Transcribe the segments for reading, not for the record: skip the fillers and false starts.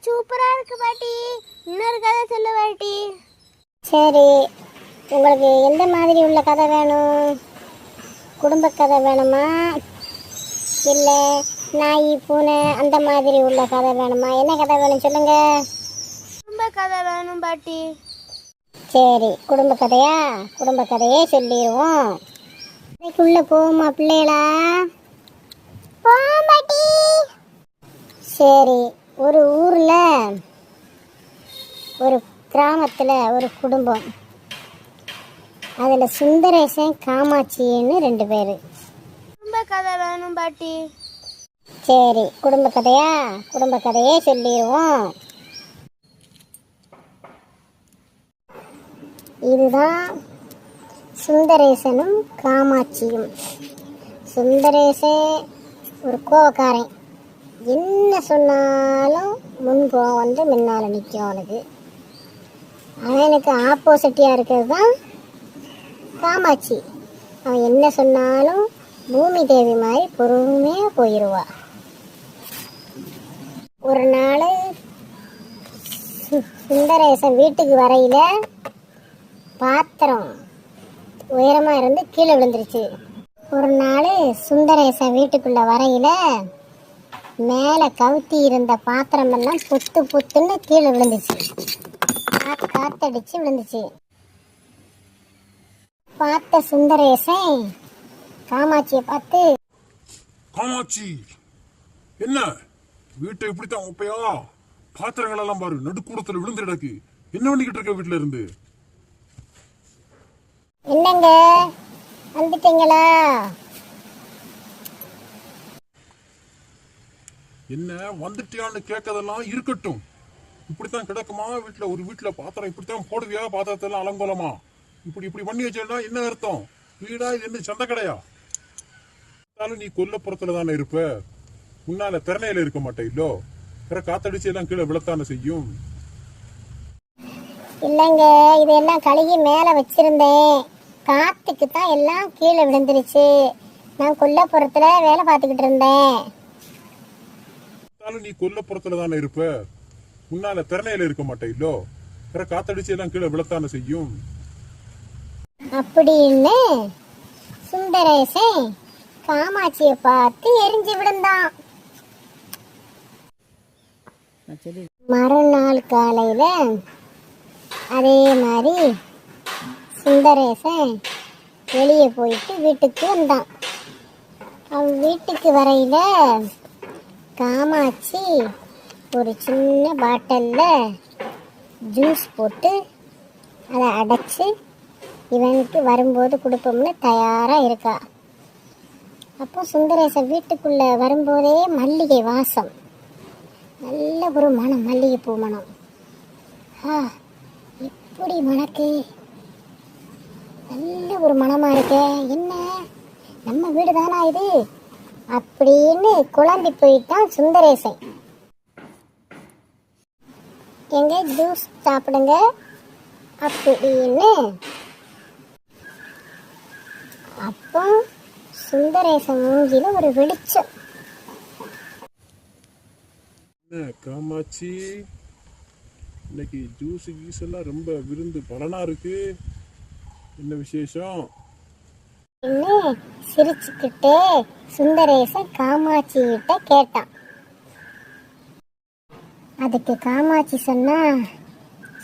சூப்பரா இருக்கு பாட்டி. இன்னொரு கதை சொல்ல பாட்டி. சரி, உங்களுக்கு எந்த மாதிரி உள்ள கதை வேணும்? குடும்ப கதை வேணுமா, இல்லை நாய் பூனை அந்த மாதிரி உள்ள கதை வேணுமா? என்ன கதை வேணும் சொல்லுங்க. குடும்ப கதை வேணும் பாட்டி. சரி, குடும்ப கதையா? குடும்ப கதையே சொல்லிடுவோம். இன்னைக்குள்ள போகுமா பிள்ளைகளா? போவோம் பாட்டி. சரி, ஒரு ஊர்ல ஒரு கிராமத்தில் ஒரு குடும்பம். அதில் சுந்தரேசன் காமாட்சின்னு 2 பேர். குடும்ப கதை வேணும் பாட்டி. சரி, குடும்ப கதையா? குடும்ப கதையே சொல்லிடுவோம். இதுதான் சுந்தரேசனும் காமாட்சியும். சுந்தரேசன் ஒரு கோவக்காரன். என்ன சொன்னாலும் முன்கோவம் வந்து முன்னால் நிற்கும் அவனுக்கு. அவனுக்கு ஆப்போசிட்டியாக இருக்கிறது தான் காமாட்சி. அவன் என்ன சொன்னாலும் பூமி தேவி மாதிரி பொறுமையாக போயிடுவா. ஒரு நாள் சுந்தரேசன் வீட்டுக்கு வரையில பாத்திரம் உயரமாக இருந்து கீழே விழுந்துருச்சு. ஒரு நாள் சுந்தரேசன் வீட்டுக்குள்ள வரையில மேலே கவுத்தி இருந்த பாத்திரம் எல்லாம் புத்து புத்துன்னு கீழே விழுந்துச்சு. காத்தடிச்சு விழுந்துச்சு. பார்த்த சுந்தரேசன் காமாட்சியை பார்த்து, காமாட்சி, என்ன வீட்டை இப்படித்தான் உப்பையா? பாத்திரங்கள் எல்லாம் பாரு நடுக்கூடத்துல விழுந்து கிடக்கு. என்ன பண்ணிக்கிட்டு இருக்க வீட்டுல இருந்து? என்னங்க வந்துட்டீங்களா? என்ன வந்துட்டியான்னு கேட்கறதெல்லாம் இருக்கட்டும். இப்படித்தான் கிடக்குமா வீட்டுல? ஒரு வீட்டுல பாத்திரம் இப்படித்தான் போடுவியா? பாத்திரத்தெல்லாம் அலங்கோலமா இப்படி இப்படி பண்ணி வச்சா என்ன அர்த்தம்? வீடா இது என்ன சந்தை கடையா? நீ கொல்லப்புறத்துல தானே இருப்ப, முன்னால திறனையில இருக்க மாட்டே. இல்லோ பிற காத்தடிச்சு எல்லாம் கீழே விழத்தானே செய்யும். இல்லைங்க, இதெல்லாம் கழுகி மேலே வச்சிருந்தேன். காத்துக்கு தான் எல்லாம் கீழே விழுந்துருச்சு. நான் கொல்லப்புறத்துல வேலை பார்த்துக்கிட்டு இருந்தேன். நீ கொல்லப்புறத்துல தானே இருப்ப, முன்னால திறனையில இருக்க மாட்டே. இல்லோ பிற காத்தடிச்சு எல்லாம் கீழே விழத்தானே செய்யும். அப்படின்னு சுந்தரேசன் காமாட்சியை பார்த்து எரிஞ்சு விழுந்தான். மறுநாள் காலையில அதே மாதிரி சுந்தரேசன் வெளியே போயிட்டு வீட்டுக்கு வந்தான். அவன் வீட்டுக்கு வரையில காமாட்சி ஒரு சின்ன பாட்டில்ல ஜூஸ் போட்டு அதை அடைச்சி இவனுக்கு வரும்போது கொடுப்போம்னு தயாராக இருக்கா. அப்போ சுந்தரேசன் வீட்டுக்குள்ளே வரும்போதே மல்லிகை வாசம், நல்ல ஒரு மனம், மல்லிகைப்பூ மனம். எப்படி மணக்கு, நல்ல ஒரு மனமாக இருக்கே, என்ன நம்ம வீடு தானா இது அப்படின்னு குழம்பி போயிட்டான் சுந்தரேசன். எங்க ஜூஸ் சாப்பிடுங்க அப்படின்னு. அப்போ சுந்தரேசன் மூஞ்சில ஒரு வெளிச்சம். காமாட்சி, இன்னைக்கு ஜூஸ் கீஸ் எல்லாம் ரொம்ப விருந்து பலனா இருக்கு. என்ன விசேஷம்? சிரிச்சுக்கிட்டே சுந்தரேசன் காமாட்சி கிட்ட கேட்டான். அதுக்கு காமாட்சி சொன்னா,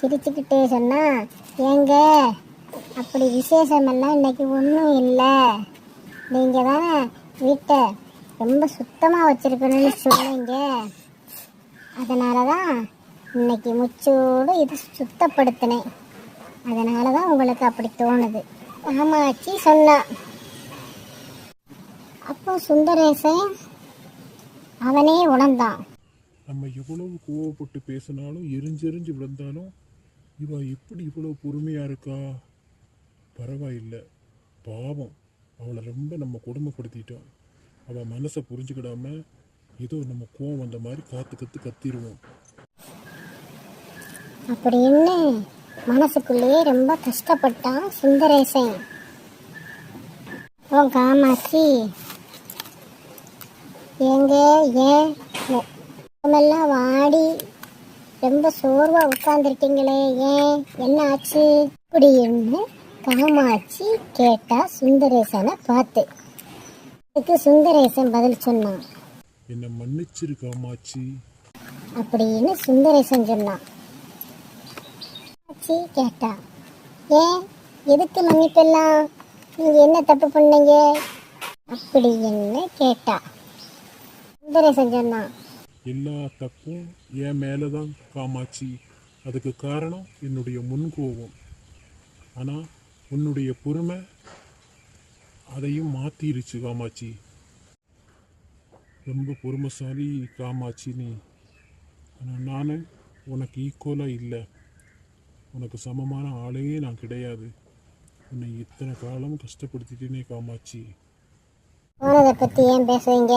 சிரிச்சுக்கிட்டே சொன்னா, ஏங்க அப்படி விசேஷமெல்லாம் இன்னைக்கு ஒன்றும் இல்லை. நீங்கள் தானே வீட்டை ரொம்ப சுத்தமாக வச்சுருக்கணும்னு சொன்னீங்க. அதனால தான் இன்னைக்கு முச்சோடு இது சுத்தப்படுத்தினேன். அதனால தான் உங்களுக்கு அப்படி தோணுது காமாட்சி சொன்னா. அப்போ சுந்தரேசன் அவனே உணர்ந்தான். நம்ம எவ்வளவு கோவப்பட்டு பேசினாலும் எரிஞ்செறிஞ்சு விழுந்தாலும் இவ எப்படி இவ்வளவு பொறுமையா இருக்கா? பரவாயில்லை, பாவம், அவளை ரொம்ப நம்ம கொடுமைப்படுத்திட்டோம். அவள் மனசை புரிஞ்சுக்கிடாம ஏதோ நம்ம கோவம் வந்த மாதிரி கத்திடுவோம் அப்படின்னு மனசுக்குள்ளேயே ரொம்ப கஷ்டப்பட்டான் சுந்தரேசன். ஓ காமாட்சி, ஏங்க ஏன் எல்லாம் வாடி ரொம்ப சோர்வா உட்கார்ந்துருக்கீங்களே, ஏன், என்ன ஆச்சு அப்படின்னு காமாட்சி கேட்டா சுந்தரேசனை பார்த்து. அதுக்கு சுந்தரேசன் பதில் சொன்னான். என்ன மன்னிச்சிரு காமாட்சி அப்படின்னு சுந்தரேசன் சொன்னான். காமாட்சி கேட்டா, ஏன், எதுக்கு மன்னிப்பெல்லாம், நீங்க என்ன தப்பு பண்ணீங்க அப்படின்னு கேட்டா. சுந்தரேசன் சொன்னான், எல்லா தப்பும் என் மேலதான் காமாட்சி. அதுக்கு காரணம் என்னுடைய முன்கோபம். ஆனா உன்னுடைய பொறுமை அதையும் மாத்திருச்சு காமாட்சி. ரொம்ப பொறுமைசாலி காமாட்சி நீ. ஆனால் நான் உனக்கு ஈக்குவலாக இல்லை, உனக்கு சமமான ஆளே நான் கிடையாது. உன்னை இத்தனை காலம் கஷ்டப்படுத்திட்டேனே காமாட்சி. போனதை பற்றி ஏன் பேசுவீங்க,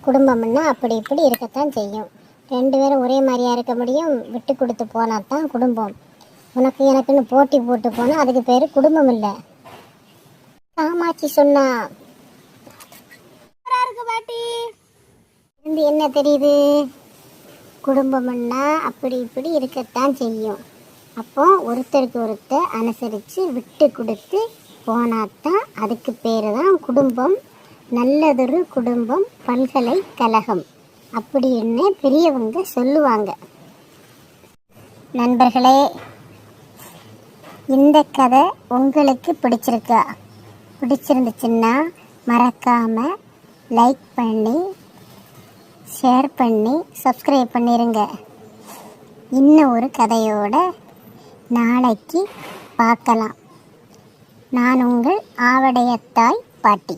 குடும்பம்னா அப்படி இப்படி இருக்கத்தான் செய்யும். 2 பேரும் ஒரே மாதிரியா இருக்க முடியும், விட்டு கொடுத்து போனா தான் குடும்பம். உனக்கு எனக்குன்னு போட்டி போட்டு போனால் அதுக்கு பேர் குடும்பம் இல்லை. காமாட்சி சொன்னா. இருக்கு பாட்டி. இது என்ன தெரியுது, குடும்பம்னா அப்படி இப்படி இருக்கத்தான் செய்யும். அப்போ ஒருத்தருக்கு ஒருத்தர் அனுசரித்து விட்டு கொடுத்து போனாதான் அதுக்கு பேர் தான் குடும்பம். நல்லதொரு குடும்பம் பல்கலைக்கழகம் அப்படின்னு பெரியவங்க சொல்லுவாங்க. நண்பர்களே, இந்த கதை உங்களுக்கு பிடிச்சிருந்துச்சுன்னா மறக்காம லைக் பண்ணி ஷேர் பண்ணி சப்ஸ்கிரைப் பண்ணிருங்க. இன்னும் ஒரு கதையோட நாளைக்கு பார்க்கலாம். நான் உங்கள் ஆவடையத்தாய் பாட்டி.